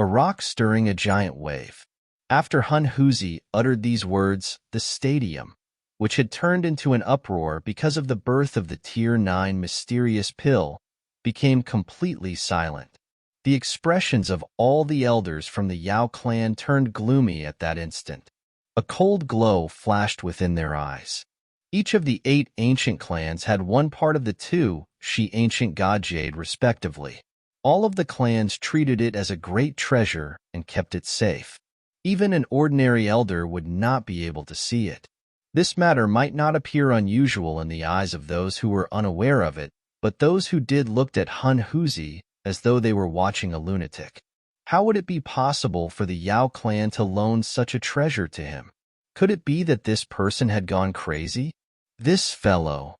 a rock stirring a giant wave. After Huzi uttered these words, the stadium, which had turned into an uproar because of the birth of the Tier 9 mysterious pill, became completely silent. The expressions of all the elders from the Yao clan turned gloomy at that instant. A cold glow flashed within their eyes. Each of the 8 ancient clans had one part of the 2 ancient god jade respectively. All of the clans treated it as a great treasure and kept it safe. Even an ordinary elder would not be able to see it. This matter might not appear unusual in the eyes of those who were unaware of it, but those who did looked at Huzi as though they were watching a lunatic. How would it be possible for the Yao clan to loan such a treasure to him? Could it be that this person had gone crazy? This fellow.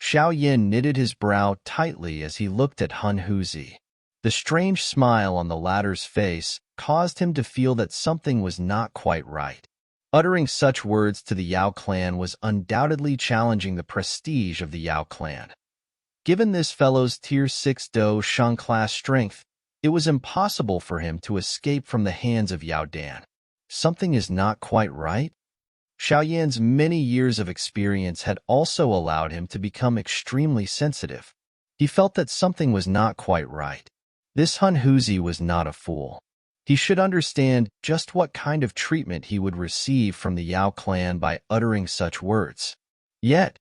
Xiao Yin knitted his brow tightly as he looked at Huzi. The strange smile on the latter's face caused him to feel that something was not quite right. Uttering such words to the Yao clan was undoubtedly challenging the prestige of the Yao clan. Given this fellow's Tier 6 Do Shang class strength, it was impossible for him to escape from the hands of Yao Dan. Something is not quite right? Xiao Yan's many years of experience had also allowed him to become extremely sensitive. He felt that something was not quite right. This Huzi was not a fool. He should understand just what kind of treatment he would receive from the Yao clan by uttering such words. Yet,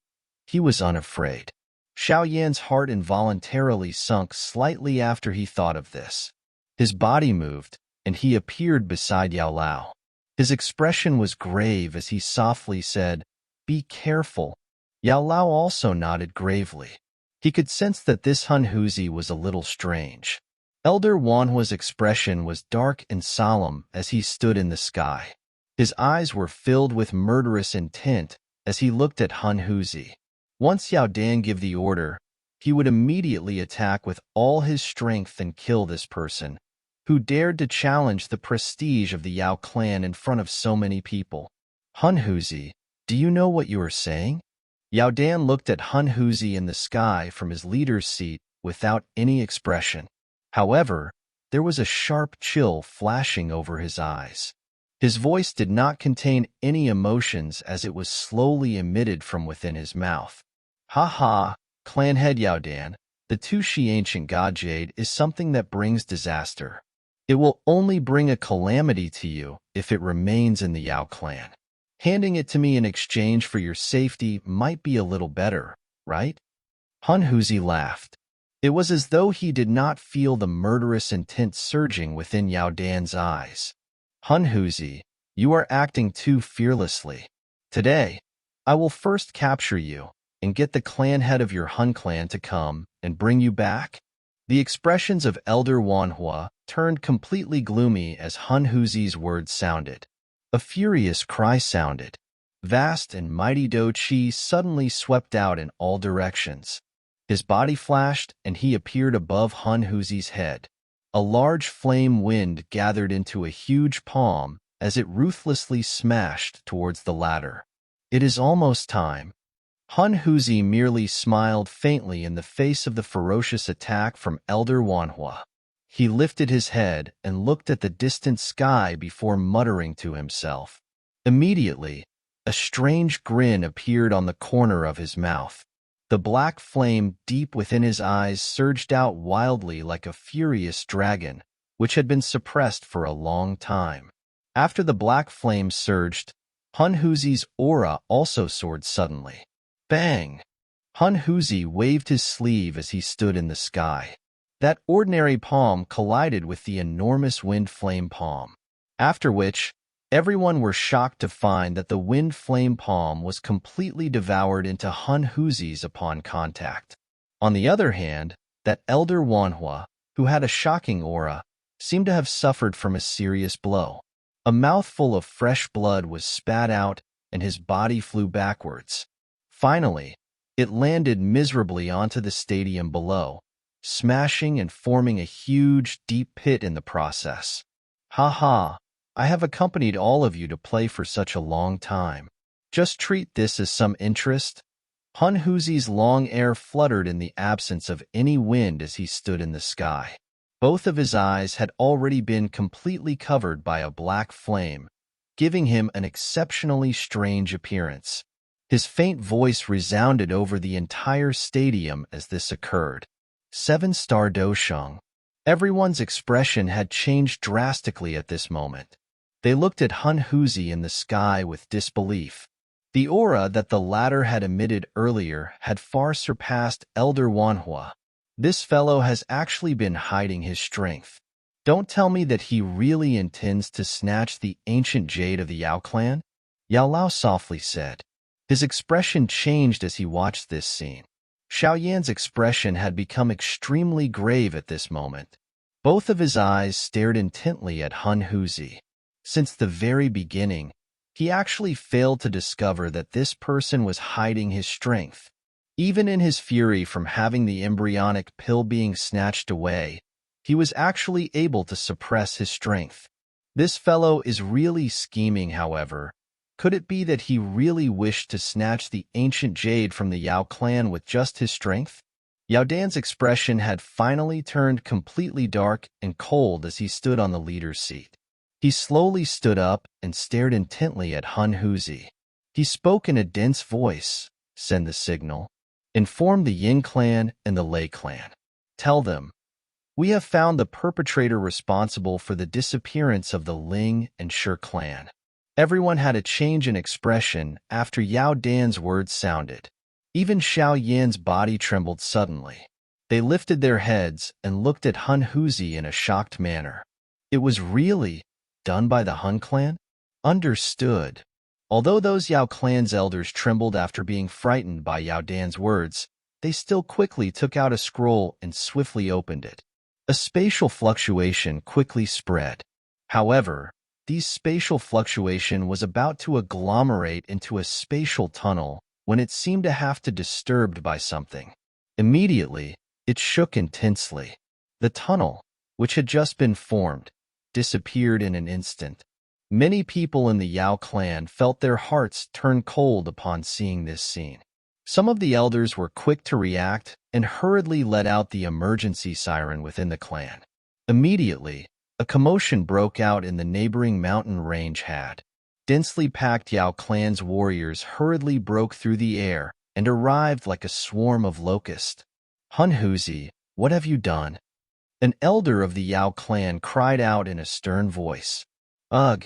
he was unafraid. Xiao Yan's heart involuntarily sunk slightly after he thought of this. His body moved, and he appeared beside Yao Lao. His expression was grave as he softly said, "Be careful." Yao Lao also nodded gravely. He could sense that this Huzi was a little strange. Elder Wanhua's expression was dark and solemn as he stood in the sky. His eyes were filled with murderous intent as he looked at Huzi. Once Yao Dan gave the order, he would immediately attack with all his strength and kill this person, who dared to challenge the prestige of the Yao clan in front of so many people. Huzi, do you know what you are saying? Yao Dan looked at Huzi in the sky from his leader's seat without any expression. However, there was a sharp chill flashing over his eyes. His voice did not contain any emotions as it was slowly emitted from within his mouth. Ha ha, clan head Yao Dan, the 2 ancient god jade is something that brings disaster. It will only bring a calamity to you if it remains in the Yao clan. Handing it to me in exchange for your safety might be a little better, right? Huzi laughed. It was as though he did not feel the murderous intent surging within Yao Dan's eyes. Huzi, you are acting too fearlessly. Today, I will first capture you and get the clan head of your Hun clan to come and bring you back. The expressions of Elder Wanhua turned completely gloomy as Huzi's words sounded. A furious cry sounded. Vast and mighty Do Chi suddenly swept out in all directions. His body flashed, and he appeared above Huzi's head. A large flame wind gathered into a huge palm as it ruthlessly smashed towards the latter. It is almost time. Huzi merely smiled faintly in the face of the ferocious attack from Elder Wanhua. He lifted his head and looked at the distant sky before muttering to himself. Immediately, a strange grin appeared on the corner of his mouth. The black flame deep within his eyes surged out wildly like a furious dragon, which had been suppressed for a long time. After the black flame surged, Huzi's aura also soared suddenly. Bang! Huzi waved his sleeve as he stood in the sky. That ordinary palm collided with the enormous wind flame palm. After which, everyone were shocked to find that the wind flame palm was completely devoured into Huzi's upon contact. On the other hand, that Elder Wanhua, who had a shocking aura, seemed to have suffered from a serious blow. A mouthful of fresh blood was spat out, and his body flew backwards. Finally, it landed miserably onto the stadium below, smashing and forming a huge, deep pit in the process. Ha ha! I have accompanied all of you to play for such a long time. Just treat this as some interest. Huzi's long hair fluttered in the absence of any wind as he stood in the sky. Both of his eyes had already been completely covered by a black flame, giving him an exceptionally strange appearance. His faint voice resounded over the entire stadium as this occurred. 7-star Dosheng. Everyone's expression had changed drastically at this moment. They looked at Huzi in the sky with disbelief. The aura that the latter had emitted earlier had far surpassed Elder Wanhua. This fellow has actually been hiding his strength. Don't tell me that he really intends to snatch the ancient jade of the Yao Clan? Yao Lao softly said. His expression changed as he watched this scene. Xiao Yan's expression had become extremely grave at this moment. Both of his eyes stared intently at Huzi. Since the very beginning, he actually failed to discover that this person was hiding his strength. Even in his fury from having the embryonic pill being snatched away, he was actually able to suppress his strength. This fellow is really scheming, however. Could it be that he really wished to snatch the ancient jade from the Yao clan with just his strength? Yao Dan's expression had finally turned completely dark and cold as he stood on the leader's seat. He slowly stood up and stared intently at Huzi. He spoke in a dense voice. Send the signal. Inform the Yin clan and the Lei clan. Tell them, we have found the perpetrator responsible for the disappearance of the Ling and Shi clan. Everyone had a change in expression after Yao Dan's words sounded. Even Xiao Yan's body trembled suddenly. They lifted their heads and looked at Huzi in a shocked manner. It was really done by the Hun clan? Understood. Although those Yao clan's elders trembled after being frightened by Yao Dan's words, they still quickly took out a scroll and swiftly opened it. A spatial fluctuation quickly spread. However, this spatial fluctuation was about to agglomerate into a spatial tunnel when it seemed to have to disturbed by something. Immediately, it shook intensely. The tunnel, which had just been formed, disappeared in an instant. Many people in the Yao clan felt their hearts turn cold upon seeing this scene. Some of the elders were quick to react and hurriedly let out the emergency siren within the clan. Immediately, a commotion broke out in the neighboring mountain range. Densely packed Yao clan's warriors hurriedly broke through the air and arrived like a swarm of locusts. Huzi, what have you done? An elder of the Yao clan cried out in a stern voice. Ugh,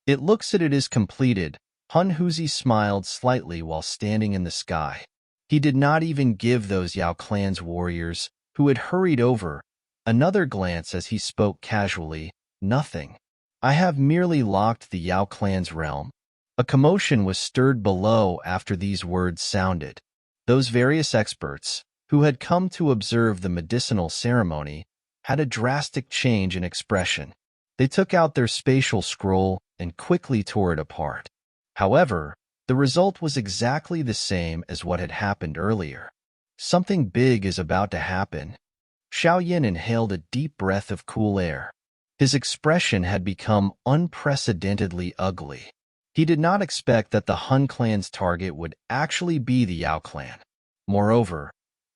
it looks that it is completed. Huzi smiled slightly while standing in the sky. He did not even give those Yao clan's warriors, who had hurried over, another glance as he spoke casually. Nothing. I have merely locked the Yao clan's realm. A commotion was stirred below after these words sounded. Those various experts, who had come to observe the medicinal ceremony, had a drastic change in expression. They took out their spatial scroll and quickly tore it apart. However, the result was exactly the same as what had happened earlier. Something big is about to happen. Xiao Yan inhaled a deep breath of cool air. His expression had become unprecedentedly ugly. He did not expect that the Hun clan's target would actually be the Yao clan. Moreover,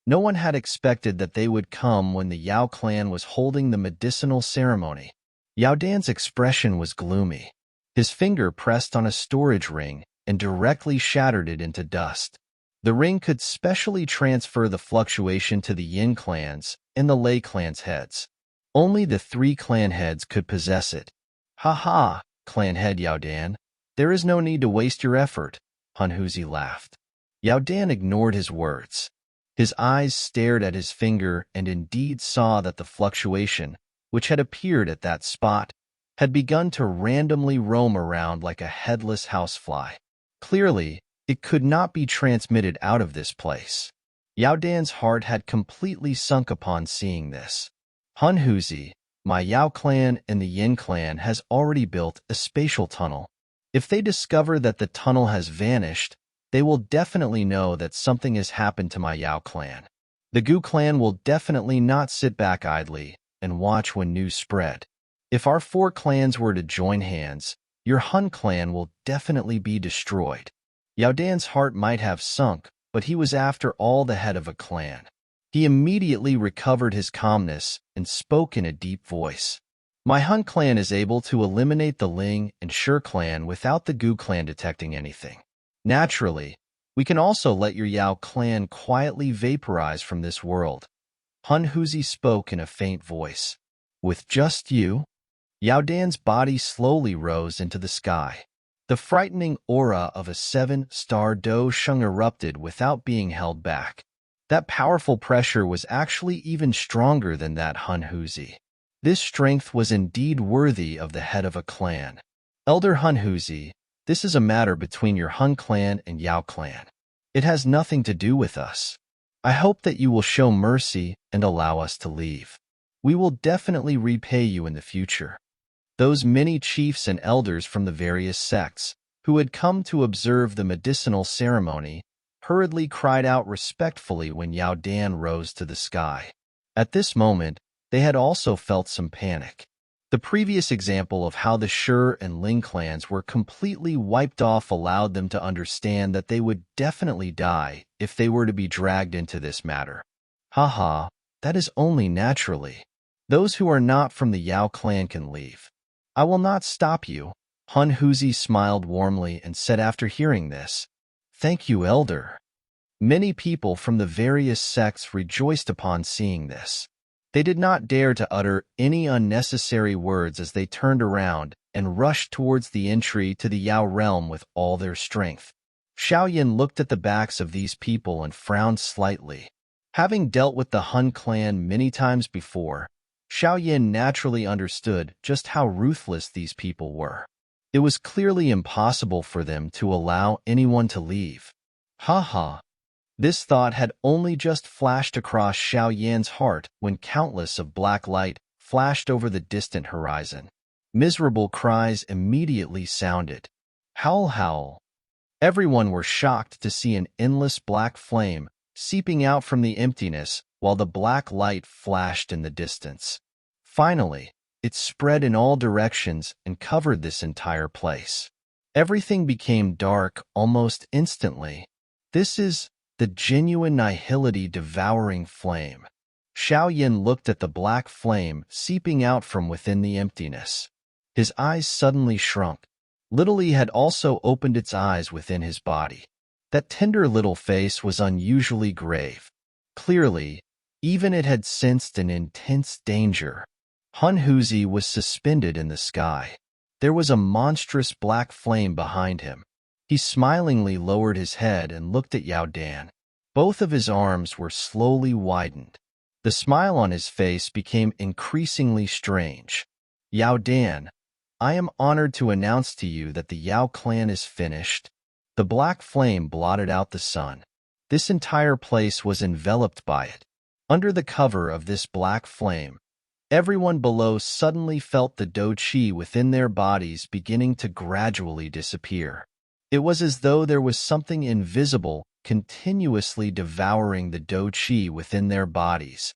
no one had expected that they would come when the Yao clan was holding the medicinal ceremony. Yao Dan's expression was gloomy. His finger pressed on a storage ring and directly shattered it into dust. The ring could specially transfer the fluctuation to the Yin clans and the Lei clan's heads. Only the 3 clan heads could possess it. Ha ha, clan head Yao Dan. There is no need to waste your effort, Huzi laughed. Yao Dan ignored his words. His eyes stared at his finger and indeed saw that the fluctuation, which had appeared at that spot, had begun to randomly roam around like a headless housefly. Clearly, it could not be transmitted out of this place. Yao Dan's heart had completely sunk upon seeing this. Huzi, my Yao clan and the Yin clan has already built a spatial tunnel. If they discover that the tunnel has vanished, they will definitely know that something has happened to my Yao clan. The Gu clan will definitely not sit back idly and watch when news spread. If our 4 clans were to join hands, your Hun clan will definitely be destroyed. Yao Dan's heart might have sunk, but he was after all the head of a clan. He immediately recovered his calmness and spoke in a deep voice. My Hun clan is able to eliminate the Ling and Shi clan without the Gu clan detecting anything. Naturally, we can also let your Yao clan quietly vaporize from this world. Hun Huzi spoke in a faint voice. With just you? Yao Dan's body slowly rose into the sky. The frightening aura of a 7-star Do Sheng erupted without being held back. That powerful pressure was actually even stronger than that Hun Huzi. This strength was indeed worthy of the head of a clan. Elder Hun Huzi, this is a matter between your Hun clan and Yao clan. It has nothing to do with us. I hope that you will show mercy and allow us to leave. We will definitely repay you in the future. Those many chiefs and elders from the various sects, who had come to observe the medicinal ceremony, hurriedly cried out respectfully when Yao Dan rose to the sky. At this moment, they had also felt some panic. The previous example of how the Shi and Ling clans were completely wiped off allowed them to understand that they would definitely die if they were to be dragged into this matter. Haha, that is only naturally. Those who are not from the Yao clan can leave. I will not stop you. Hun Huzi smiled warmly and said after hearing this, Thank you, Elder. Many people from the various sects rejoiced upon seeing this. They did not dare to utter any unnecessary words as they turned around and rushed towards the entry to the Yao realm with all their strength. Xiaoyan looked at the backs of these people and frowned slightly. Having dealt with the Hun clan many times before, Xiaoyan naturally understood just how ruthless these people were. It was clearly impossible for them to allow anyone to leave. Haha. This thought had only just flashed across Xiaoyan's heart when countless of black light flashed over the distant horizon. Miserable cries immediately sounded. Howl, howl. Everyone were shocked to see an endless black flame seeping out from the emptiness while the black light flashed in the distance. Finally, it spread in all directions and covered this entire place. Everything became dark almost instantly. This is the genuine nihility devouring flame. Xiaoyan looked at the black flame seeping out from within the emptiness. His eyes suddenly shrunk. Little Li had also opened its eyes within his body. That tender little face was unusually grave. Clearly, even it had sensed an intense danger. Hun Huzi was suspended in the sky. There was a monstrous black flame behind him. He smilingly lowered his head and looked at Yao Dan. Both of his arms were slowly widened. The smile on his face became increasingly strange. Yao Dan, I am honored to announce to you that the Yao clan is finished. The black flame blotted out the sun. This entire place was enveloped by it. Under the cover of this black flame, everyone below suddenly felt the Do Qi within their bodies beginning to gradually disappear. It was as though there was something invisible continuously devouring the Do Qi within their bodies.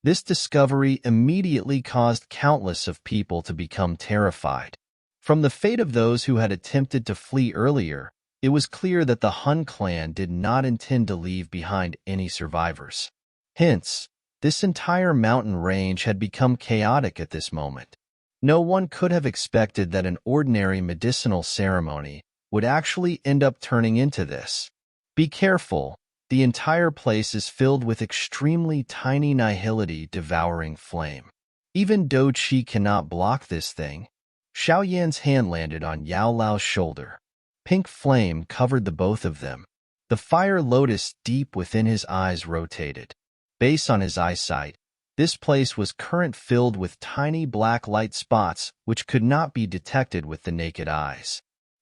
This discovery immediately caused countless of people to become terrified. From the fate of those who had attempted to flee earlier, it was clear that the Hun clan did not intend to leave behind any survivors. Hence, this entire mountain range had become chaotic at this moment. No one could have expected that an ordinary medicinal ceremony would actually end up turning into this. Be careful, the entire place is filled with extremely tiny nihility devouring flame. Even Do Qi cannot block this thing. Xiaoyan's hand landed on Yao Lao's shoulder. Pink flame covered the both of them. The fire lotus deep within his eyes rotated. Based on his eyesight, this place was current filled with tiny black light spots which could not be detected with the naked eyes.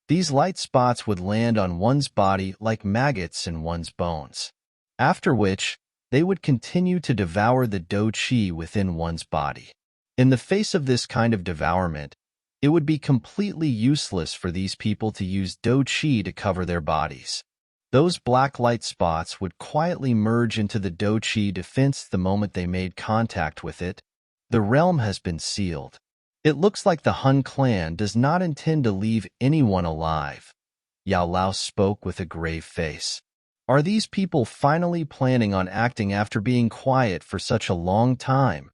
These light spots would land on one's body like maggots in one's bones, after which they would continue to devour the Do Qi within one's body. In the face of this kind of devourment, it would be completely useless for these people to use Do Qi to cover their bodies. Those black light spots would quietly merge into the Do Qi defense the moment they made contact with it. The realm has been sealed. It looks like the Hun clan does not intend to leave anyone alive. Yao Lao spoke with a grave face. Are these people finally planning on acting after being quiet for such a long time?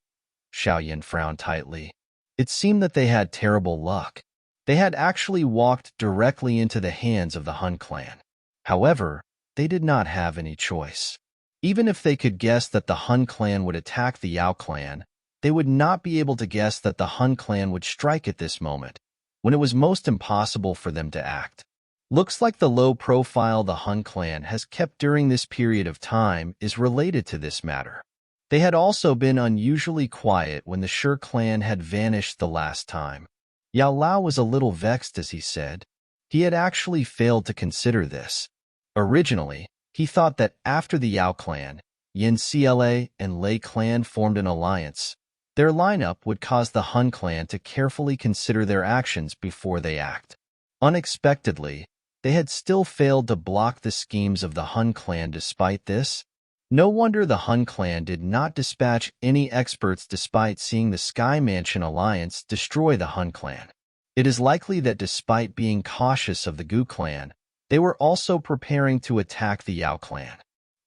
Xiaoyan frowned tightly. It seemed that they had terrible luck. They had actually walked directly into the hands of the Hun clan. However, they did not have any choice. Even if they could guess that the Hun clan would attack the Yao clan, they would not be able to guess that the Hun clan would strike at this moment, when it was most impossible for them to act. Looks like the low profile the Hun clan has kept during this period of time is related to this matter. They had also been unusually quiet when the Shi clan had vanished the last time. Yao Lao was a little vexed as he said. He had actually failed to consider this. Originally, he thought that after the Yao clan, Yin Cla and Lei clan formed an alliance, their lineup would cause the Hun clan to carefully consider their actions before they act. Unexpectedly, they had still failed to block the schemes of the Hun clan despite this. No wonder the Hun clan did not dispatch any experts despite seeing the Sky Mansion alliance destroy the Hun clan. It is likely that despite being cautious of the Gu clan, they were also preparing to attack the Yao clan.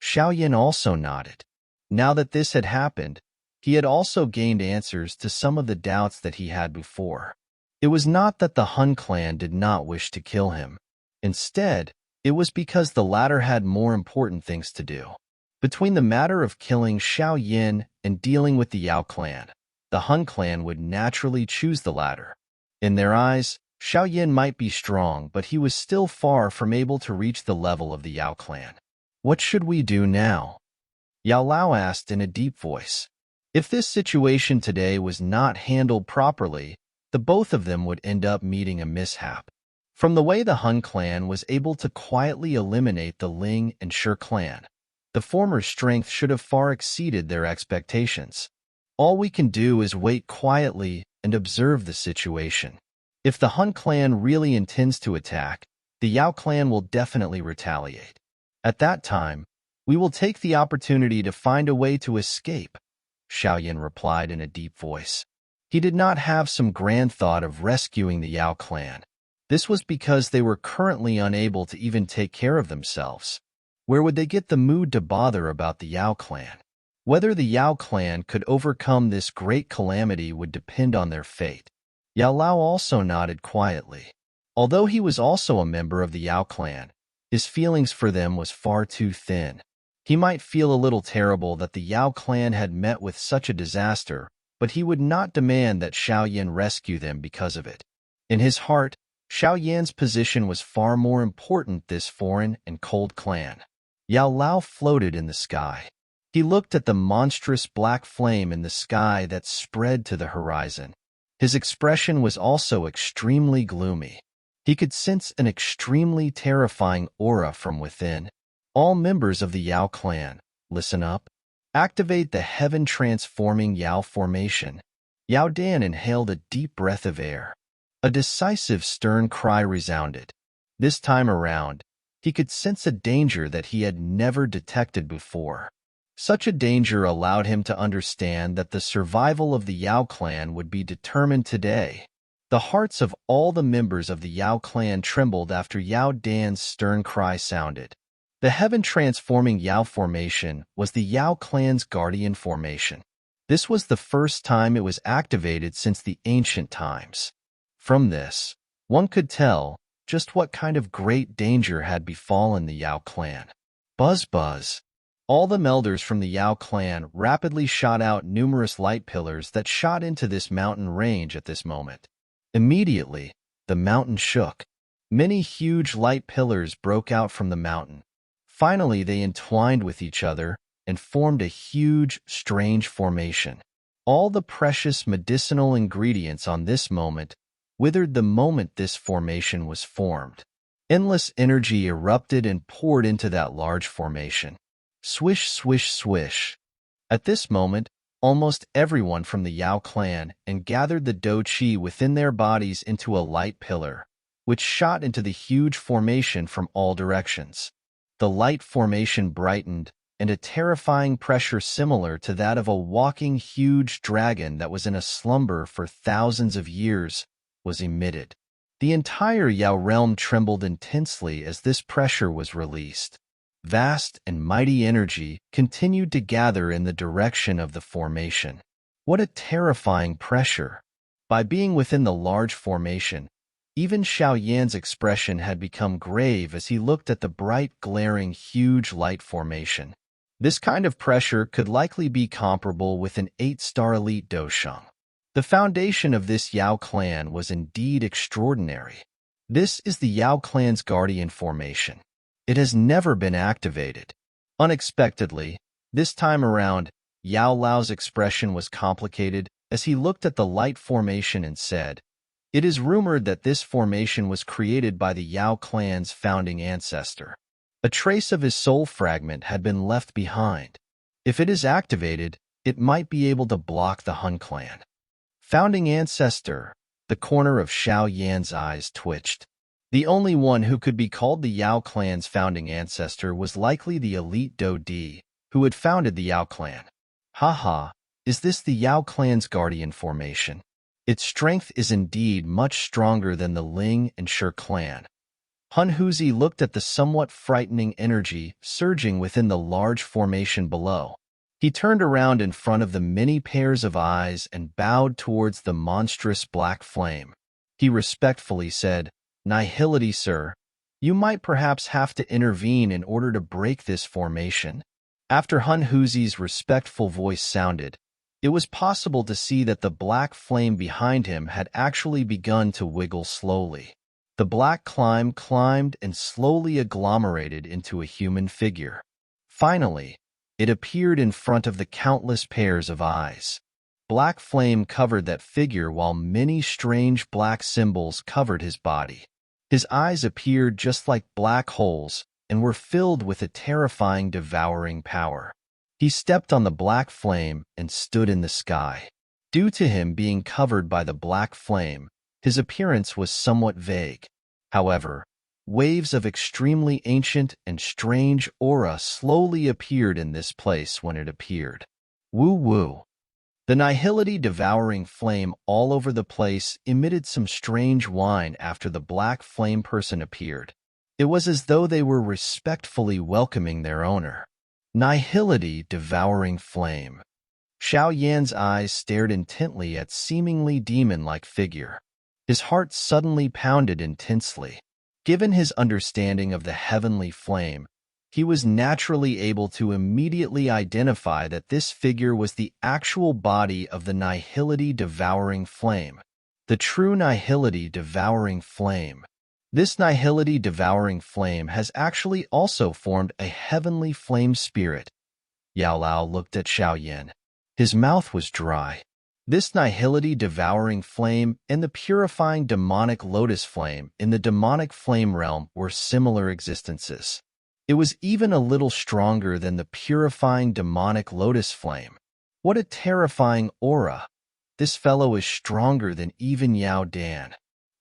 Xiaoyan also nodded. Now that this had happened, he had also gained answers to some of the doubts that he had before. It was not that the Hun clan did not wish to kill him. Instead, it was because the latter had more important things to do. Between the matter of killing Xiaoyan and dealing with the Yao clan, the Hun clan would naturally choose the latter. In their eyes, Xiaoyan might be strong, but he was still far from able to reach the level of the Yao clan. What should we do now? Yao Lao asked in a deep voice. If this situation today was not handled properly, the both of them would end up meeting a mishap. From the way the Hun clan was able to quietly eliminate the Ling and Shi clan, the former's strength should have far exceeded their expectations. All we can do is wait quietly and observe the situation. If the Hun clan really intends to attack, the Yao clan will definitely retaliate. At that time, we will take the opportunity to find a way to escape, Xiaoyan replied in a deep voice. He did not have some grand thought of rescuing the Yao clan. This was because they were currently unable to even take care of themselves. Where would they get the mood to bother about the Yao clan? Whether the Yao clan could overcome this great calamity would depend on their fate. Yao Lao also nodded quietly. Although he was also a member of the Yao clan, his feelings for them was far too thin. He might feel a little terrible that the Yao clan had met with such a disaster, but he would not demand that Xiaoyan rescue them because of it. In his heart, Xiaoyan's position was far more important than this foreign and cold clan. Yao Lao floated in the sky. He looked at the monstrous black flame in the sky that spread to the horizon. His expression was also extremely gloomy. He could sense an extremely terrifying aura from within. All members of the Yao clan, listen up. Activate the heaven-transforming Yao formation. Yao Dan inhaled a deep breath of air. A decisive stern cry resounded. This time around, he could sense a danger that he had never detected before. Such a danger allowed him to understand that the survival of the Yao clan would be determined today. The hearts of all the members of the Yao clan trembled after Yao Dan's stern cry sounded. The heaven-transforming Yao formation was the Yao clan's guardian formation. This was the first time it was activated since the ancient times. From this, one could tell just what kind of great danger had befallen the Yao clan. Buzz buzz. All the melders from the Yao clan rapidly shot out numerous light pillars that shot into this mountain range at this moment. Immediately, the mountain shook. Many huge light pillars broke out from the mountain. Finally, they entwined with each other and formed a huge, strange formation. All the precious medicinal ingredients on this moment withered the moment this formation was formed. Endless energy erupted and poured into that large formation. Swish, swish, swish. At this moment, almost everyone from the Yao clan and gathered the Do Chi within their bodies into a light pillar, which shot into the huge formation from all directions. The light formation brightened, and a terrifying pressure similar to that of a walking huge dragon that was in a slumber for thousands of years was emitted. The entire Yao realm trembled intensely as this pressure was released. vast and mighty energy continued to gather in the direction of the formation. What a terrifying pressure! By being within the large formation, even Xiao Yan's expression had become grave as he looked at the bright, glaring, huge light formation. This kind of pressure could likely be comparable with an 8-star elite dosheng. The foundation of this Yao clan was indeed extraordinary. This is the Yao clan's guardian formation. It has never been activated. Unexpectedly, this time around, Yao Lao's expression was complicated as he looked at the light formation and said, "It is rumored that this formation was created by the Yao clan's founding ancestor. A trace of his soul fragment had been left behind. If it is activated, it might be able to block the Hun clan." Founding ancestor, the corner of Xiao Yan's eyes twitched. The only one who could be called the Yao clan's founding ancestor was likely the elite Do Di, who had founded the Yao clan. Haha, is this the Yao clan's guardian formation? Its strength is indeed much stronger than the Ling and Shi clan. Huzi looked at the somewhat frightening energy surging within the large formation below. He turned around in front of the many pairs of eyes and bowed towards the monstrous black flame. He respectfully said, "Nihility, sir. You might perhaps have to intervene in order to break this formation." After Huzi's respectful voice sounded, it was possible to see that the black flame behind him had actually begun to wiggle slowly. The black climbed and slowly agglomerated into a human figure. Finally, it appeared in front of the countless pairs of eyes. Black flame covered that figure while many strange black symbols covered his body. His eyes appeared just like black holes and were filled with a terrifying devouring power. He stepped on the black flame and stood in the sky. Due to him being covered by the black flame, his appearance was somewhat vague. However, waves of extremely ancient and strange aura slowly appeared in this place when it appeared. Woo-woo. The nihility devouring flame all over the place emitted some strange whine after the black flame person appeared. It was as though they were respectfully welcoming their owner. Nihility devouring flame. Xiao Yan's eyes stared intently at seemingly demon-like figure. His heart suddenly pounded intensely. Given his understanding of the heavenly flame, he was naturally able to immediately identify that this figure was the actual body of the nihility devouring flame. The true nihility devouring flame. This nihility devouring flame has actually also formed a heavenly flame spirit. Yao Lao looked at Xiao Yan. His mouth was dry. This nihility devouring flame and the purifying demonic lotus flame in the demonic flame realm were similar existences. It was even a little stronger than the purifying demonic lotus flame. What a terrifying aura! This fellow is stronger than even Yao Dan.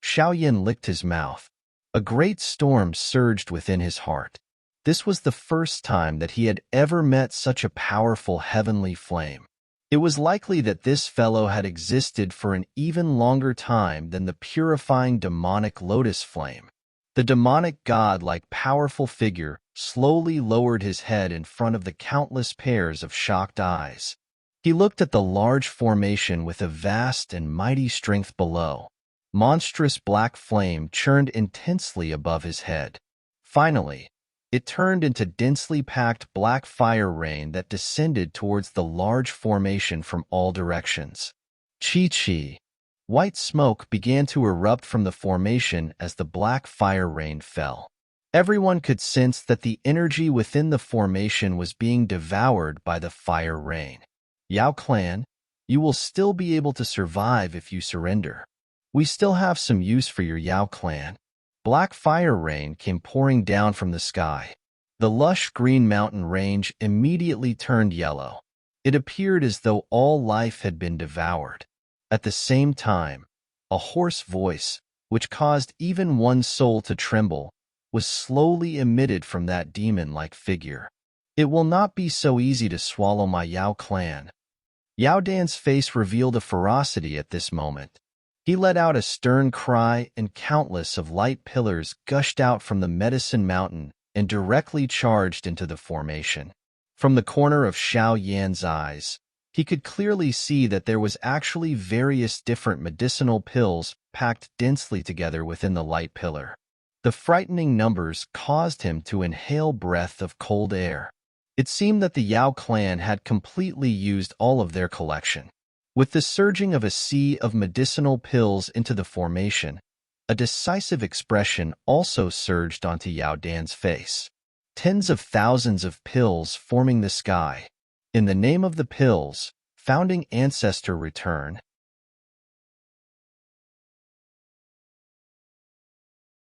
Xiao Yan licked his mouth. A great storm surged within his heart. This was the first time that he had ever met such a powerful heavenly flame. It was likely that this fellow had existed for an even longer time than the purifying demonic lotus flame. The demonic god-like powerful figure slowly lowered his head in front of the countless pairs of shocked eyes. He looked at the large formation with a vast and mighty strength below. Monstrous black flame churned intensely above his head. Finally, it turned into densely packed black fire rain that descended towards the large formation from all directions. Chi-chi. White smoke began to erupt from the formation as the black fire rain fell. Everyone could sense that the energy within the formation was being devoured by the fire rain. Yao Clan, you will still be able to survive if you surrender. We still have some use for your Yao Clan. Black fire rain came pouring down from the sky. The lush green mountain range immediately turned yellow. It appeared as though all life had been devoured. At the same time, a hoarse voice, which caused even one's soul to tremble, was slowly emitted from that demon-like figure. It will not be so easy to swallow my Yao Clan. Yao Dan's face revealed a ferocity at this moment. He let out a stern cry and countless of light pillars gushed out from the medicine mountain and directly charged into the formation. From the corner of Xiao Yan's eyes, he could clearly see that there was actually various different medicinal pills packed densely together within the light pillar. The frightening numbers caused him to inhale breath of cold air. It seemed that the Yao clan had completely used all of their collection. With the surging of a sea of medicinal pills into the formation, a decisive expression also surged onto Yao Dan's face. Tens of thousands of pills forming the sky. In the name of the pills, founding ancestor return,